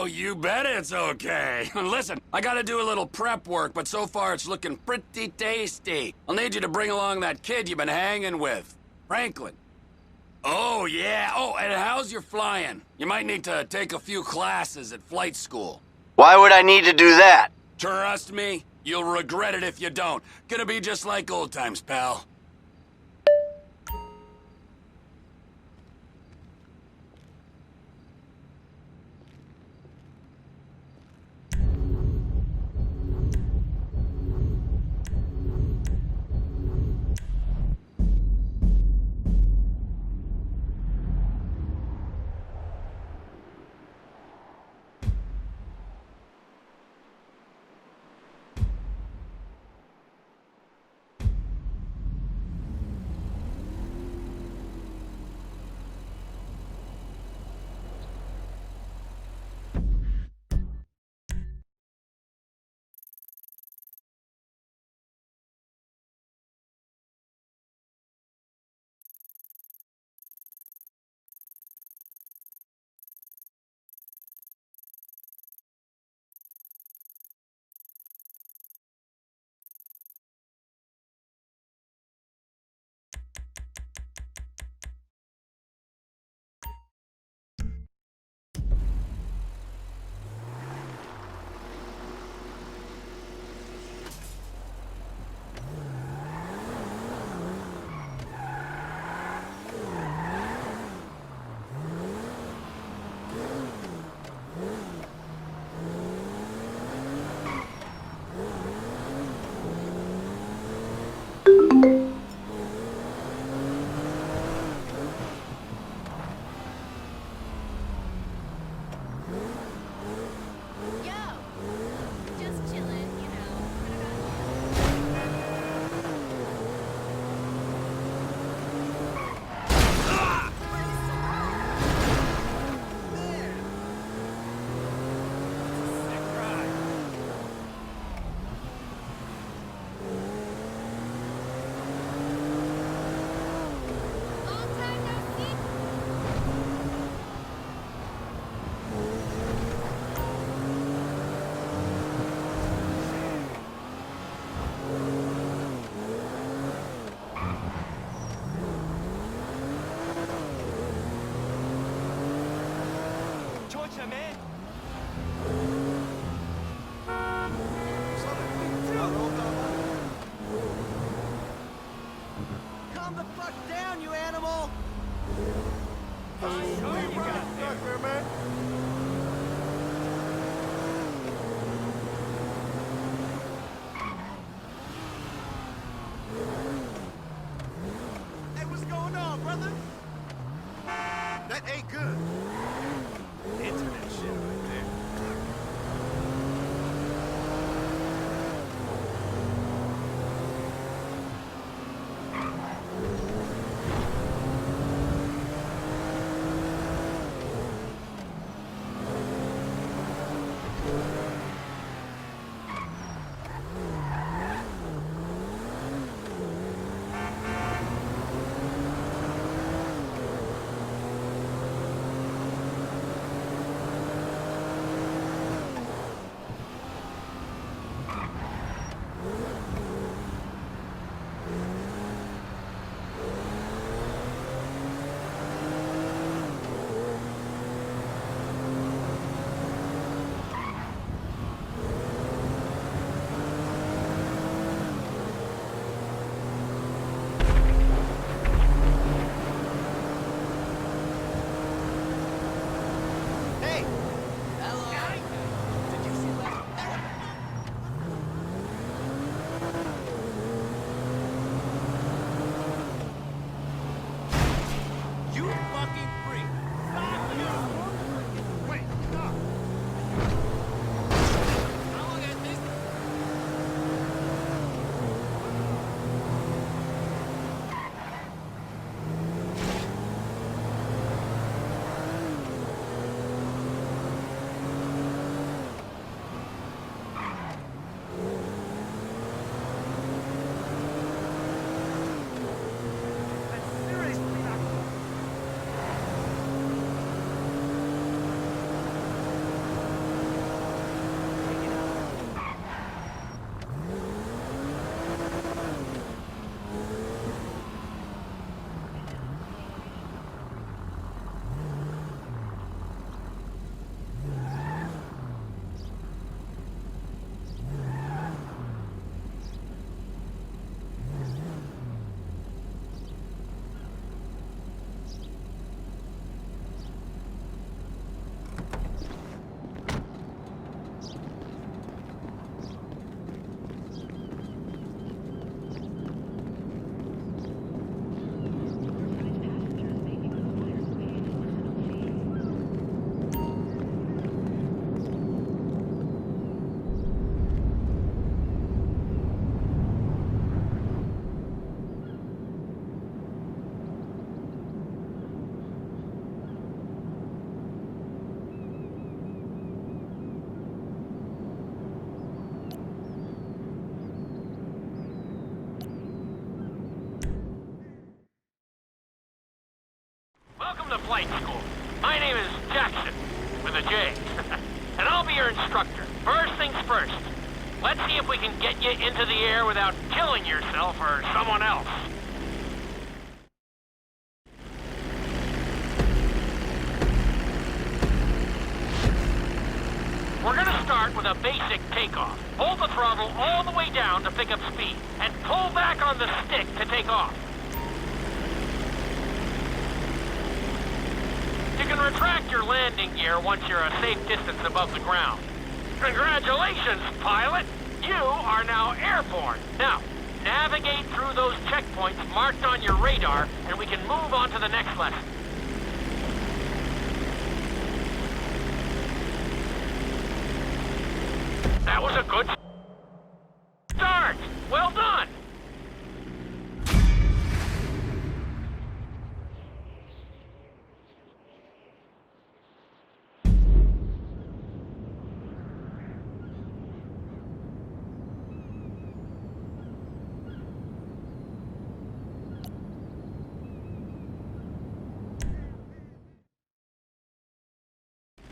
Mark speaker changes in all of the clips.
Speaker 1: you bet it's okay. Listen, I gotta do a little prep work, but so far it's looking pretty tasty. I'll need you to bring along that kid you've been hanging with, Franklin. Oh, yeah. Oh, and how's your flying? You might need to take a few classes at flight school.
Speaker 2: Why would I need to do that?
Speaker 1: Trust me, you'll regret it if you don't. Gonna be just like old times, pal.
Speaker 3: Calm the fuck down, you animal! Hey, what's going on, brother? That ain't good. Internet shit right there.
Speaker 4: Jay. And I'll be your instructor. First things first. Let's see if we can get you into the air without killing yourself or someone else. We're gonna start with a basic takeoff. Hold the throttle all the way down to pick up speed, and pull back on the stick to take off. You can retract your landing gear once you're a safe distance above the ground. Congratulations, pilot! You are now airborne. Now, navigate through those checkpoints marked on your radar, and we can move on to the next lesson. That was a good start! Well done!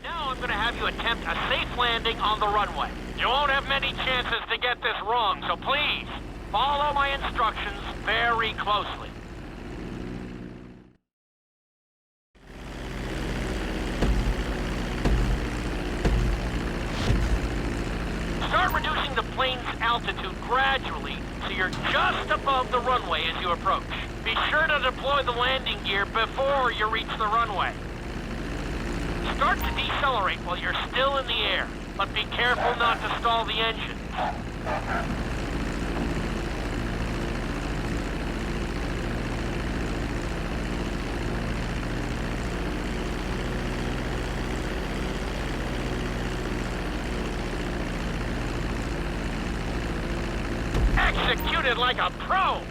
Speaker 4: Now I'm going to have you attempt a safe landing on the runway. You won't have many chances to get this wrong, so please, follow my instructions very closely. Start reducing the plane's altitude gradually so you're just above the runway as you approach. Be sure to deploy the landing gear before you reach the runway. Start to decelerate while you're still in the air, but be careful not to stall the engine. Executed like a pro!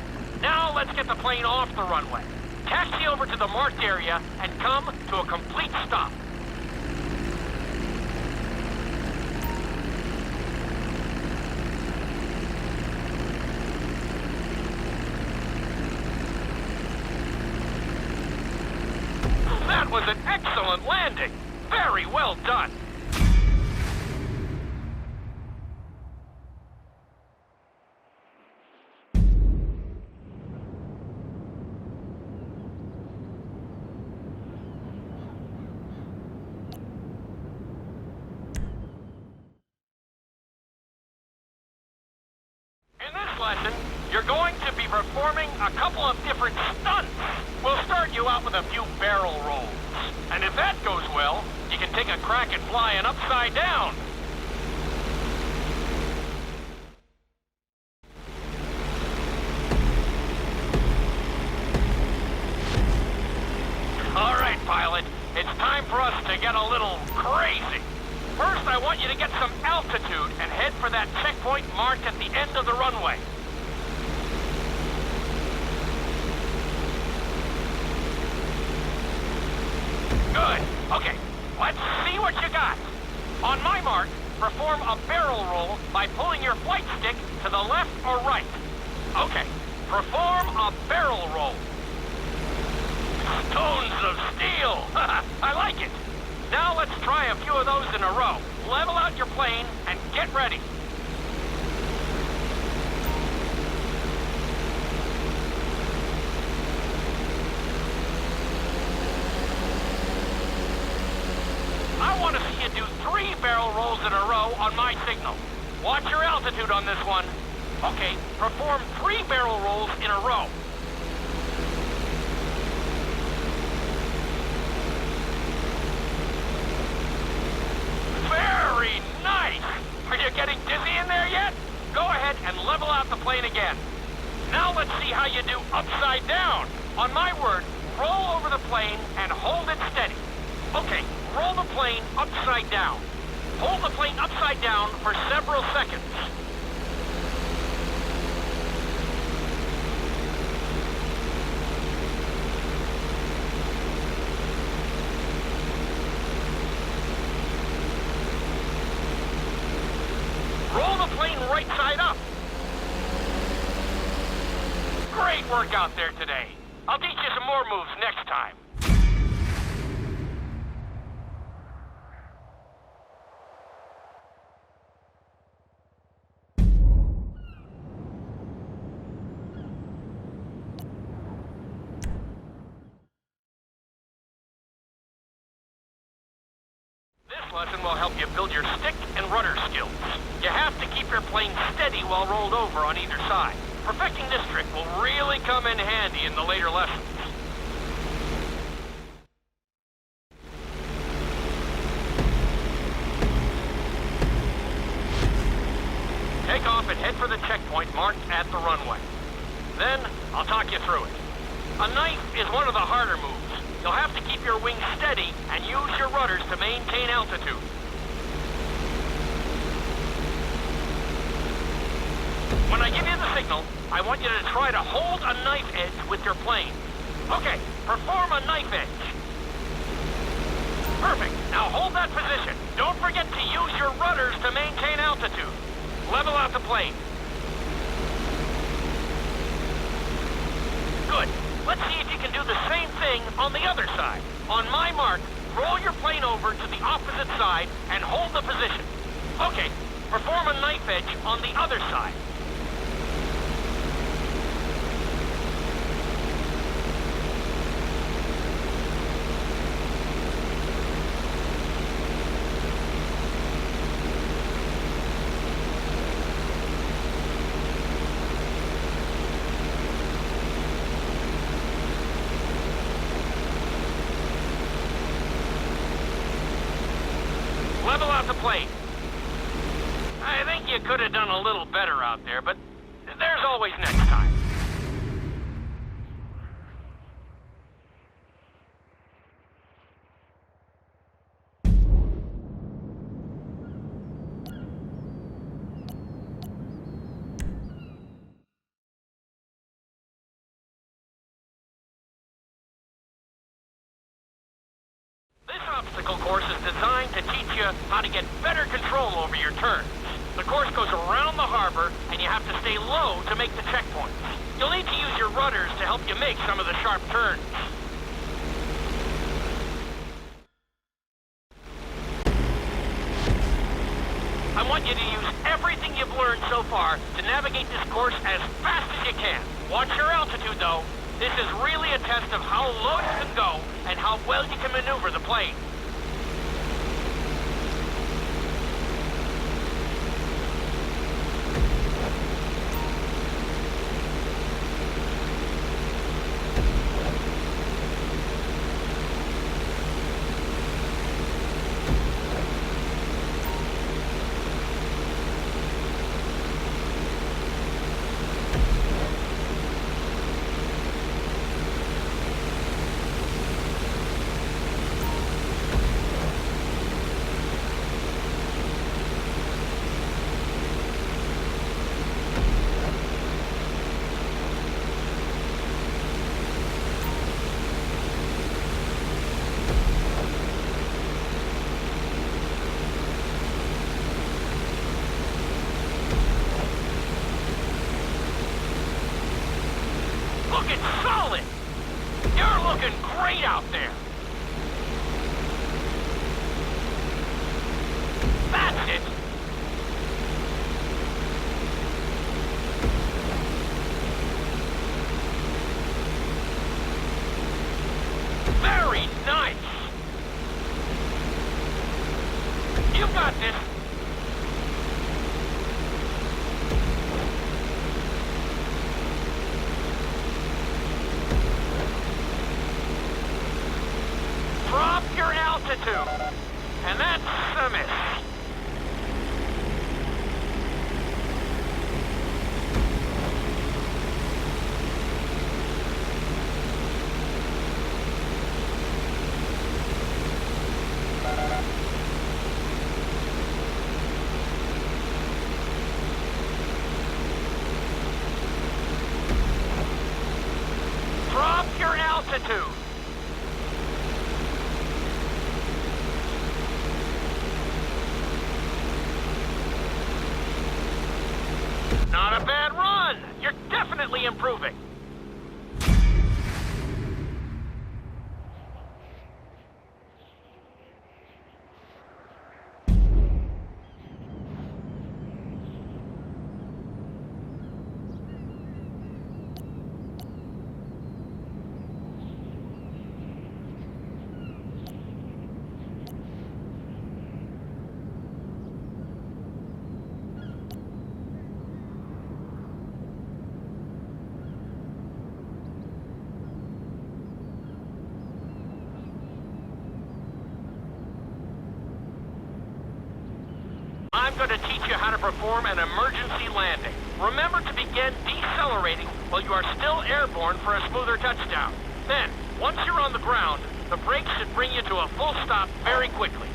Speaker 4: Now let's get the plane off the runway. Taxi over to the marked area and come to a complete stop. That was an excellent landing. Very well done. In this lesson, you're going to be performing a couple of different stunts. We'll start you out with a few barrel rolls. And if that goes well, you can take a crack at flying upside down. All right, pilot. It's time for us to get a little crazy. First, I want you to get some altitude and head for that checkpoint marked at the end of the runway. Good. Okay, let's see what you got. On my mark, perform a barrel roll by pulling your flight stick to the left or right. Okay, perform a barrel roll. Stones of steel! I like it. Now let's try a few of those in a row. Level out your plane and get ready. I want to see you do 3 barrel rolls in a row on my signal. Watch your altitude on this one. Okay, perform 3 barrel rolls in a row. Very nice! Are you getting dizzy in there yet? Go ahead and level out the plane again. Now let's see how you do upside down. On my word, roll over the plane and hold it steady. Okay, roll the plane upside down. Hold the plane upside down for several seconds. Roll the plane right side up. Great work out there today. I'll teach you some more moves next time. lesson will help you build your stick and rudder skills. You have to keep your plane steady while rolled over on either side. Perfecting this trick will really come in handy in the later lessons. Take off and head for the checkpoint marked at the runway. Then, I'll talk you through it. A knife is one of the harder moves. You'll have to keep your wings steady and use your rudders to maintain altitude. When I give you the signal, I want you to try to hold a knife edge with your plane. Okay, perform a knife edge. Perfect. Now hold that position. Don't forget to use your rudders to maintain altitude. Level out the plane. Good. Let's see if you can do the same thing on the other side. On my mark, roll your plane over to the opposite side and hold the position. Okay, perform a knife edge on the other side. Level out the plane. I think you could have done a little better out there, but there's always next time. This obstacle course is designed to teach you how to get better control over your turns. The course goes around the harbor, and you have to stay low to make the checkpoints. You'll need to use your rudders to help you make some of the sharp turns. I want you to use everything you've learned so far to navigate this course as fast as you can. Watch your altitude, though. This is really a test of how low you can go and how well you can maneuver the plane. Looking solid! You're looking great out there! That's it! Very nice! You got this! Drop your altitude. And that's a miss. Drop your altitude. Not a bad run! You're definitely improving! I'm going to teach you how to perform an emergency landing. Remember to begin decelerating while you are still airborne for a smoother touchdown. Then, once you're on the ground, the brakes should bring you to a full stop very quickly.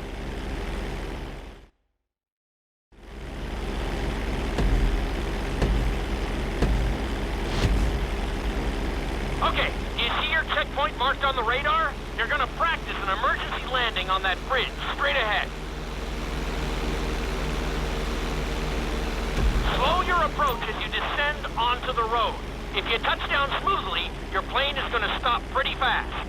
Speaker 4: Okay, do you see your checkpoint marked on the radar? You're gonna practice an emergency landing on that bridge, straight ahead. Slow your approach as you descend onto the road. If you touch down smoothly, your plane is gonna stop pretty fast.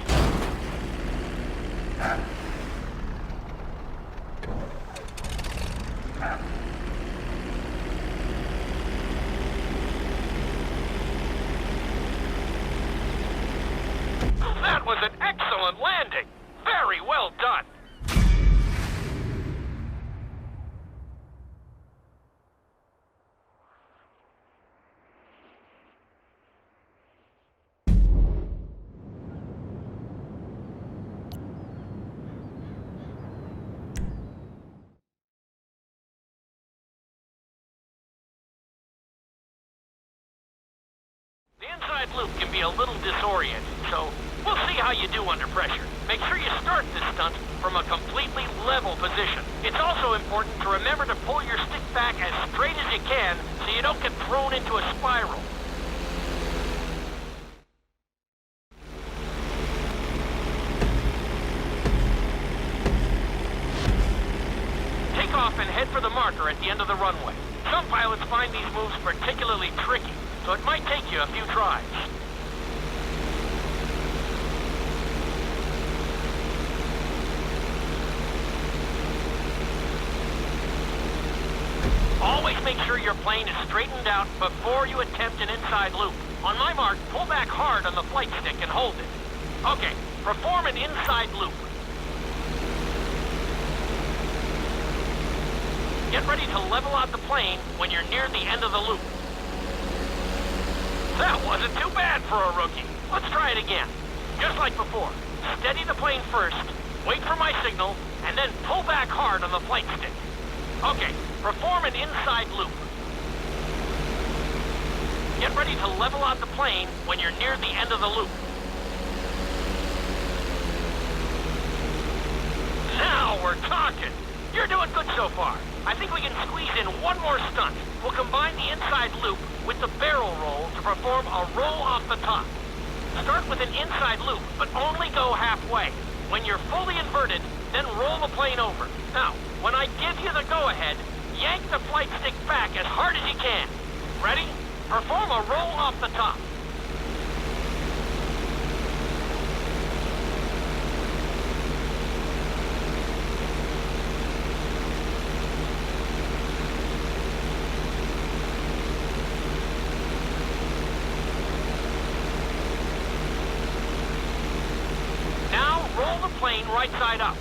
Speaker 4: That was an excellent landing. Very well done. The inside loop can be a little disorienting, so we'll see how you do under pressure. Make sure you start this stunt from a completely level position. It's also important to remember to pull your stick back as straight as you can so you don't get thrown into a spiral. Take off and head for the marker at the end of the runway. Some pilots find these moves particularly tricky, so it might take you a few tries. Always make sure your plane is straightened out before you attempt an inside loop. On my mark, pull back hard on the flight stick and hold it. Okay, perform an inside loop. Get ready to level out the plane when you're near the end of the loop. That wasn't too bad for a rookie. Let's try it again. Just like before. Steady the plane first, wait for my signal, and then pull back hard on the flight stick. Okay, perform an inside loop. Get ready to level out the plane when you're near the end of the loop. Now we're talking. You're doing good so far. I think we can squeeze in one more stunt. We'll combine the inside loop with the barrel roll to perform a roll off the top. Start with an inside loop, but only go halfway. When you're fully inverted, then roll the plane over. Now, when I give you the go-ahead, yank the flight stick back as hard as you can. Ready? Perform a roll off the top. Now, roll the plane right side up.